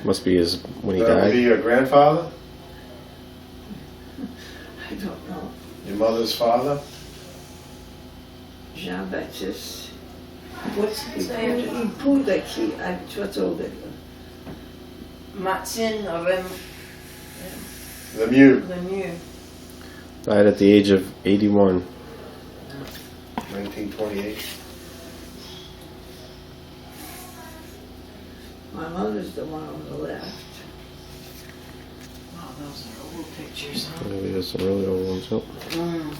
Speaker 1: Must be his, when he
Speaker 3: That would be
Speaker 1: died.
Speaker 3: your grandfather?
Speaker 2: I don't know.
Speaker 3: Your mother's father?
Speaker 2: Jean-Baptiste.
Speaker 4: What's his name?
Speaker 2: Il pure qui a Twitter.
Speaker 4: Martin
Speaker 3: Lemieux,
Speaker 4: Lemieux.
Speaker 1: Died at the age of 81.
Speaker 3: 1928.
Speaker 2: My mother's the one on the left.
Speaker 4: Wow, those are old pictures, huh?
Speaker 1: Maybe there's some really old ones. Oh,
Speaker 4: Mm.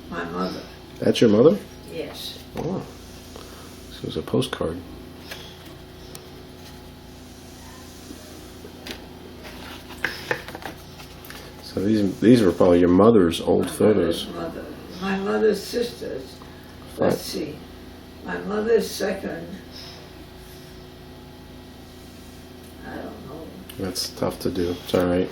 Speaker 2: My mother.
Speaker 1: that's your mother?
Speaker 2: Yes.
Speaker 1: Oh. This was a postcard. So these were probably your mother's old photos.
Speaker 2: My mother's sisters. Let's see. My mother's second. I don't know.
Speaker 1: That's tough to do. It's all right.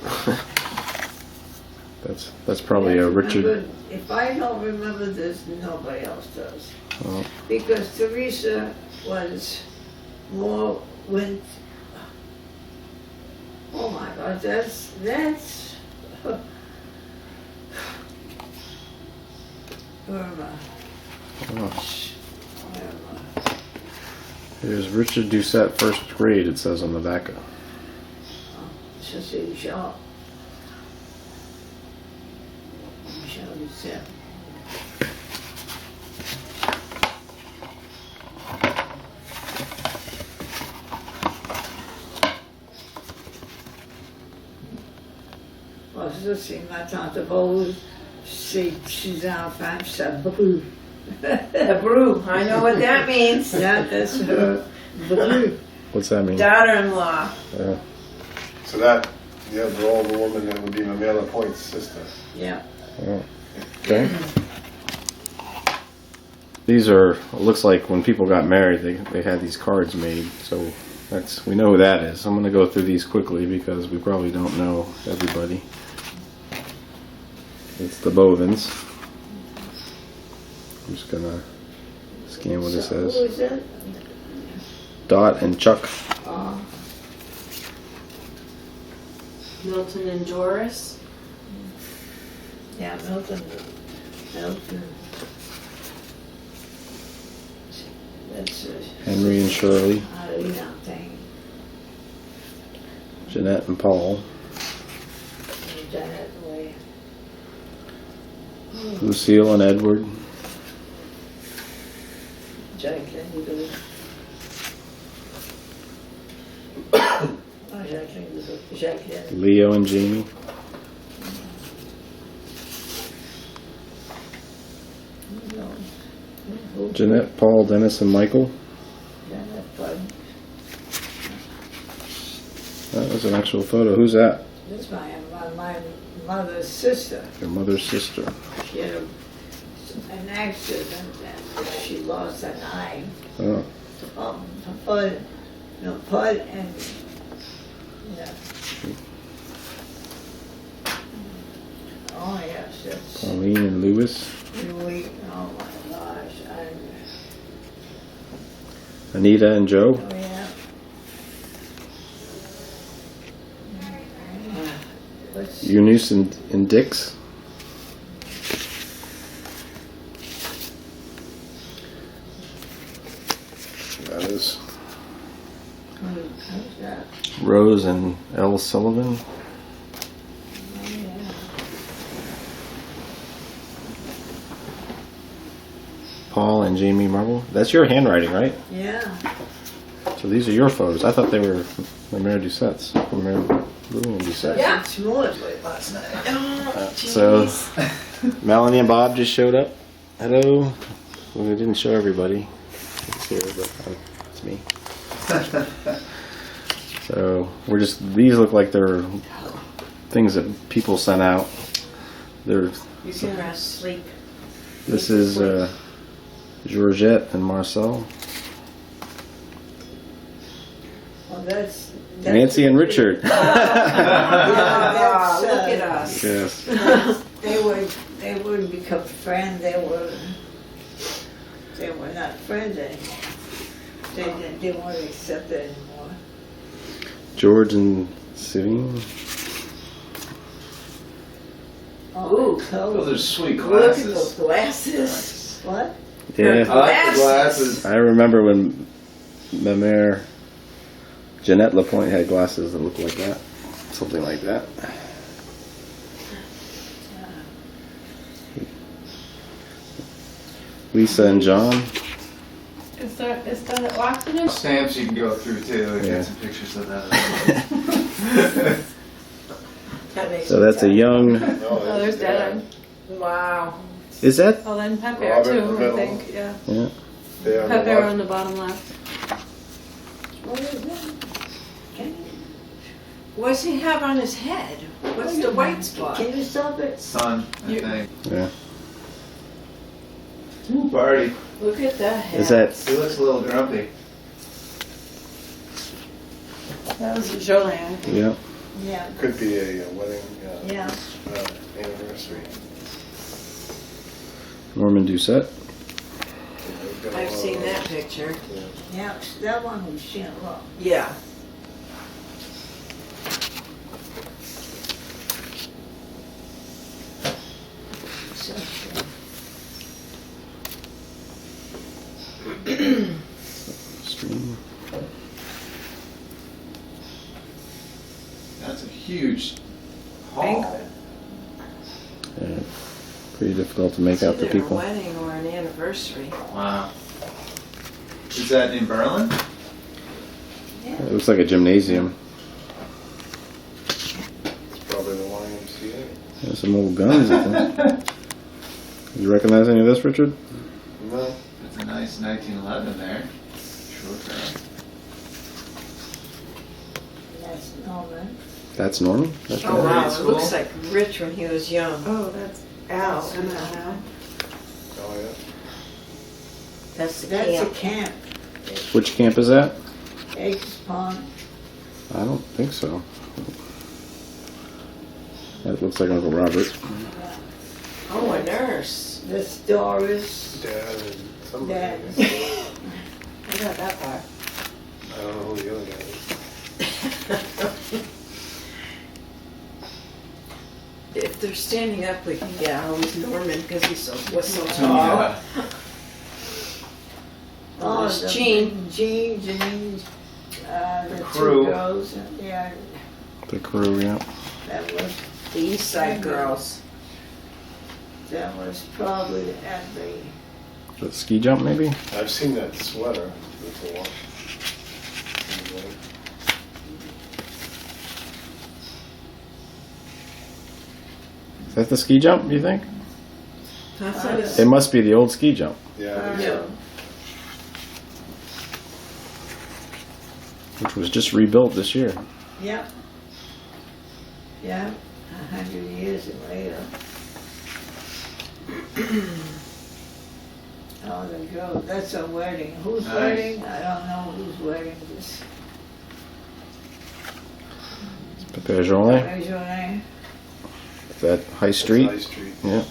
Speaker 1: That's probably a Richard.
Speaker 2: If I don't remember this, nobody else does.
Speaker 1: Oh,
Speaker 2: Because Teresa was more with. Oh my God, that's. Irma.
Speaker 1: oh.
Speaker 2: Irma.
Speaker 1: Here's Richard Doucet, first grade. It says on the back.
Speaker 2: Ceci Jean. Jean Doucet. Moi, ça, c'est ma tante Rose. Ses petits-enfants, puis ça brûle.
Speaker 4: The brew. I know what that means.
Speaker 2: Yeah, that's her brûle.
Speaker 1: What's that mean?
Speaker 4: Daughter-in-law.
Speaker 1: Yeah.
Speaker 3: So that, yeah, the older woman that would be Mamela Point's sister.
Speaker 2: Yeah.
Speaker 1: Oh. Okay. These are. It looks like when people got married, they had these cards made. So we know who that is. I'm going to go through these quickly because we probably don't know everybody. It's the Bovens. I'm just gonna scan what it
Speaker 2: So, who
Speaker 1: says.
Speaker 2: is it?
Speaker 1: Dot and Chuck.
Speaker 4: Milton and Doris.
Speaker 2: Yeah, Milton. That's
Speaker 1: Henry and Shirley.
Speaker 2: Alina thing.
Speaker 1: Jeannette and Paul.
Speaker 2: Jeannette Way.
Speaker 1: Lucille and Edward.
Speaker 2: Jacqueline Doucet. Oh, Jacqueline.
Speaker 1: Leo and Jamie.
Speaker 2: No.
Speaker 1: Jeanette, Paul, Dennis, and Michael.
Speaker 2: Jeannette Bud.
Speaker 1: That was an actual photo. Who's that?
Speaker 2: This is my mother's sister.
Speaker 1: Your mother's sister.
Speaker 2: She had an accident and she lost an eye.
Speaker 1: Oh.
Speaker 2: Pud and yeah. Oh yes, that's
Speaker 1: Pauline and Lewis.
Speaker 2: Louis. Oh my gosh,
Speaker 1: Anita and Joe.
Speaker 2: oh yeah. What's
Speaker 1: Eunice and Dix. That is
Speaker 2: who's that?
Speaker 1: Rose and Elle Sullivan.
Speaker 2: Oh yeah.
Speaker 1: Paul and Jamie Marble. That's your handwriting, right?
Speaker 2: Yeah.
Speaker 1: So these are your photos. I thought they were Mary Doucet's. Mary Lou and Doucet.
Speaker 4: Yeah.
Speaker 2: It's more late last night.
Speaker 4: Oh,
Speaker 1: So
Speaker 4: jeez.
Speaker 1: Melanie and Bob just showed up. Hello. Well, we didn't show everybody. It's here, but it's me. So we're just. These look like they're things that people sent out. They're.
Speaker 4: You can rest, sleep.
Speaker 1: This is Georgette and Marcel.
Speaker 2: Well, that's
Speaker 1: Nancy and Richard.
Speaker 4: Ah,
Speaker 2: that's,
Speaker 4: look at us.
Speaker 1: Yes.
Speaker 2: They would become friends. They were not friends anymore. They didn't want to accept it anymore.
Speaker 1: George and Savine.
Speaker 4: Ooh.
Speaker 3: Those are sweet
Speaker 4: Look at
Speaker 3: glasses.
Speaker 4: those glasses.
Speaker 2: What?
Speaker 1: Yeah.
Speaker 3: I like the glasses.
Speaker 1: I remember when my mare, Jeannette Lapointe, had glasses that looked like that. Something like that. Lisa and John.
Speaker 5: Is that locked in?
Speaker 6: Stamps you can go through too and
Speaker 1: Yeah.
Speaker 6: get some pictures of that.
Speaker 4: That makes
Speaker 1: So
Speaker 4: me
Speaker 1: that's a
Speaker 4: sad.
Speaker 1: young.
Speaker 5: Oh, there's Dad.
Speaker 4: Wow.
Speaker 1: Is that?
Speaker 5: Oh, then Pepe
Speaker 3: Robert in the
Speaker 5: too, I
Speaker 3: middle.
Speaker 5: think. Yeah.
Speaker 1: Yeah.
Speaker 3: There on the
Speaker 5: Pepe
Speaker 3: left.
Speaker 5: on the bottom left.
Speaker 2: What is that? Can
Speaker 4: What's he have on his head? What's the white spot?
Speaker 2: Can you stop it?
Speaker 6: Sun, I think.
Speaker 1: Yeah.
Speaker 6: Ooh, party.
Speaker 4: Look at that head.
Speaker 1: Is that
Speaker 6: He looks a little grumpy.
Speaker 5: That was Jolene.
Speaker 1: yeah?
Speaker 2: Yeah,
Speaker 3: Could be a wedding
Speaker 2: yeah.
Speaker 3: anniversary.
Speaker 1: Norman Doucet.
Speaker 3: They've got a
Speaker 4: I've
Speaker 3: lot
Speaker 4: seen
Speaker 3: of
Speaker 4: that
Speaker 3: those.
Speaker 4: picture.
Speaker 2: Yeah, that one was Jeannette.
Speaker 4: Yeah.
Speaker 1: Stream.
Speaker 6: That's a huge hall.
Speaker 1: Yeah. Pretty difficult to make
Speaker 4: It's
Speaker 1: out the
Speaker 4: either a
Speaker 1: people.
Speaker 4: wedding or an anniversary.
Speaker 6: Wow. Is that in Berlin?
Speaker 1: It looks like a gymnasium.
Speaker 3: It's probably the YMCA.
Speaker 1: There's some old guns. I think. You recognize any of this, Richard?
Speaker 3: No.
Speaker 6: It's a nice 1911 there. Sure, girl.
Speaker 2: That's Norman.
Speaker 1: That's Norman. That's
Speaker 4: Oh
Speaker 1: right.
Speaker 4: wow,
Speaker 6: Grade
Speaker 4: it looks
Speaker 6: school.
Speaker 4: like Rich when he was young.
Speaker 5: Oh, that's Al. I know now.
Speaker 3: Oh, yeah.
Speaker 4: That's the
Speaker 2: That's a
Speaker 4: camp.
Speaker 2: camp.
Speaker 1: Which camp is that?
Speaker 2: Acres Pond.
Speaker 1: I don't think so. That looks like Uncle Robert.
Speaker 4: Oh, a nurse.
Speaker 2: That's Doris.
Speaker 3: Dad and somebody.
Speaker 2: Dad.
Speaker 4: I got that far.
Speaker 3: I don't know who the other guy is.
Speaker 4: If they're standing up, we can get out with Norman because he was so
Speaker 6: Oh,
Speaker 4: tall.
Speaker 6: yeah.
Speaker 2: Oh,
Speaker 4: There's
Speaker 2: the
Speaker 4: Jean.
Speaker 2: Jean, the
Speaker 6: crew.
Speaker 2: two girls. Yeah,
Speaker 1: The crew, yeah.
Speaker 2: that was
Speaker 4: The East Side girls.
Speaker 2: probably at the.
Speaker 1: The ski jump, maybe?
Speaker 3: I've seen that sweater before. Anyway.
Speaker 1: Is that the ski jump, do you think?
Speaker 4: That's what it's.
Speaker 1: It must be the old ski jump,
Speaker 3: Yeah, I think so.
Speaker 1: which was just rebuilt this year.
Speaker 2: Yep. Yeah, 100 years later. Oh, the girl, that's a wedding. Whose
Speaker 6: Nice.
Speaker 2: wedding? I don't know whose wedding this.
Speaker 1: Pépère Jolin.
Speaker 2: Where's your name?
Speaker 1: Is that High
Speaker 3: That's
Speaker 1: Street?
Speaker 3: High Street.
Speaker 1: Yeah.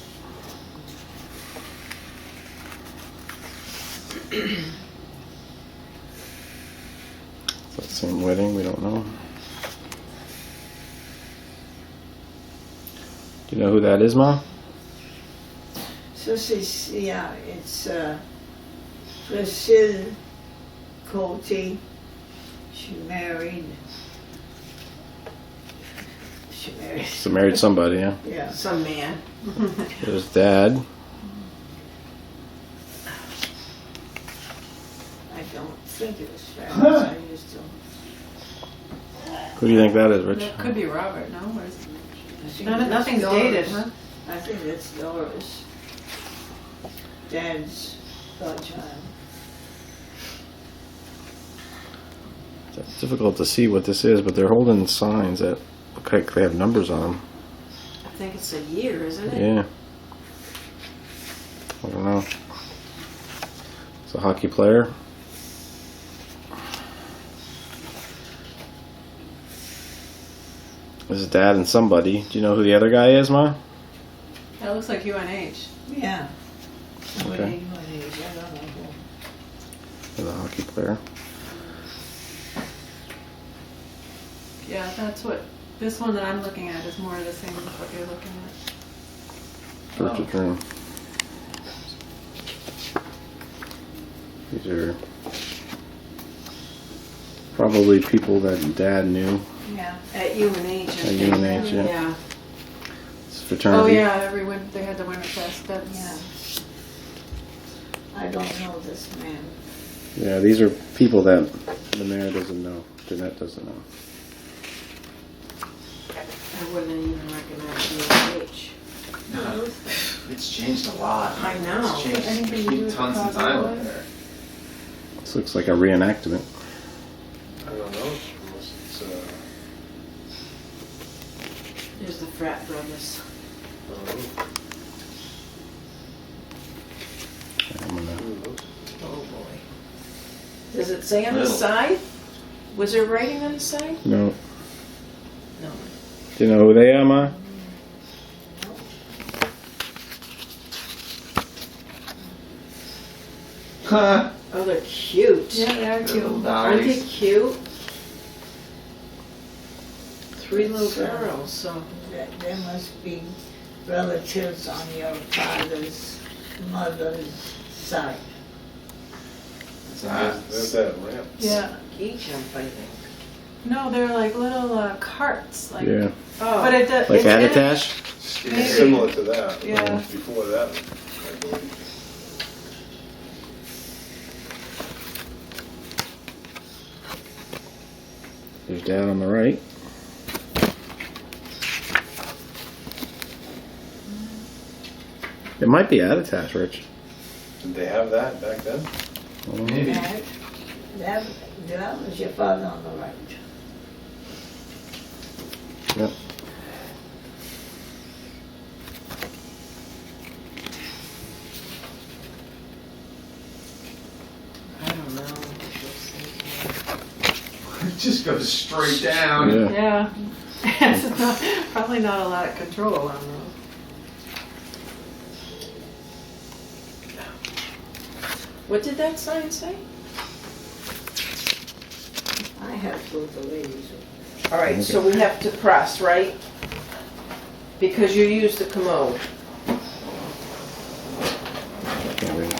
Speaker 1: Is that the same wedding? We don't know. Do you know who that is, Mom?
Speaker 2: So she's, yeah, it's Priscilla Cote. She married.
Speaker 1: So married somebody, yeah.
Speaker 2: Yeah.
Speaker 4: Some man.
Speaker 1: There's Dad.
Speaker 2: I don't think it was French. I used to.
Speaker 1: Who do you think that is, Rich?
Speaker 5: That could be Robert, no? Or is
Speaker 2: I think
Speaker 5: nothing's
Speaker 2: that's
Speaker 5: dated,
Speaker 2: Doris.
Speaker 5: huh?
Speaker 2: I think it's Doris. Dad's godchild.
Speaker 1: It's difficult to see what this is, but they're holding signs that look like they have numbers on them.
Speaker 4: I think it's a year, isn't it?
Speaker 1: Yeah. I don't know. It's a hockey player. This is Dad and somebody. Do you know who the other guy is, Ma?
Speaker 5: That looks like UNH.
Speaker 2: Yeah. Somebody
Speaker 1: Okay.
Speaker 2: you and he, I don't know who.
Speaker 1: The hockey player.
Speaker 5: Yeah, that's what, this one that I'm looking at is more of the same as what you're looking at.
Speaker 1: Richard's room. These are probably people that Dad knew.
Speaker 2: Yeah.
Speaker 4: At UNH. I
Speaker 1: At
Speaker 4: think.
Speaker 1: UNH, yeah.
Speaker 4: Yeah.
Speaker 1: It's fraternity.
Speaker 5: Oh yeah, every winter, they had the winter fest, that's.
Speaker 2: Yeah. I don't know this man.
Speaker 1: Yeah, these are people that the mayor doesn't know. Jeannette doesn't know.
Speaker 4: I wouldn't even recognize UNH.
Speaker 6: No, it's changed a lot.
Speaker 4: I know.
Speaker 6: It's changed
Speaker 5: Anything to do with
Speaker 6: tons
Speaker 5: the
Speaker 6: since I
Speaker 5: Cosmo
Speaker 6: lived there.
Speaker 1: This looks like a reenactment.
Speaker 3: I don't know. Unless it's
Speaker 4: frat brothers.
Speaker 1: I'm gonna,
Speaker 4: Oh boy. Does it say on the
Speaker 6: Little.
Speaker 4: side? Was there writing on the side?
Speaker 1: no.
Speaker 4: No.
Speaker 1: Do you know who they are, Ma?
Speaker 6: Huh.
Speaker 4: Oh, they're cute.
Speaker 5: Yeah, they are
Speaker 6: Little
Speaker 5: cute.
Speaker 4: Aren't they
Speaker 6: doggies.
Speaker 4: cute? 3 little girls, so.
Speaker 2: There must be relatives on your father's mother's side.
Speaker 3: There's that ramp.
Speaker 5: Yeah.
Speaker 4: Ski jump, I think.
Speaker 5: No, they're like little carts. Like,
Speaker 1: Yeah.
Speaker 4: Oh.
Speaker 5: But it does.
Speaker 1: Like
Speaker 5: it's in it-
Speaker 1: Attitash?
Speaker 5: Maybe.
Speaker 3: Similar to that.
Speaker 5: Yeah.
Speaker 3: Before that, I believe.
Speaker 1: There's Dad on the right. It might be Attitash, Rich.
Speaker 3: Did they have that back then?
Speaker 1: I don't know.
Speaker 6: Maybe.
Speaker 2: That was your father on the right.
Speaker 1: Yep.
Speaker 4: I don't know.
Speaker 6: It just goes straight down.
Speaker 1: Yeah.
Speaker 5: Yeah. It's not, probably not a lot of control on those.
Speaker 4: What did that sign say?
Speaker 2: I have both the ladies.
Speaker 4: All right, so we have to press, right? Because you used the commode.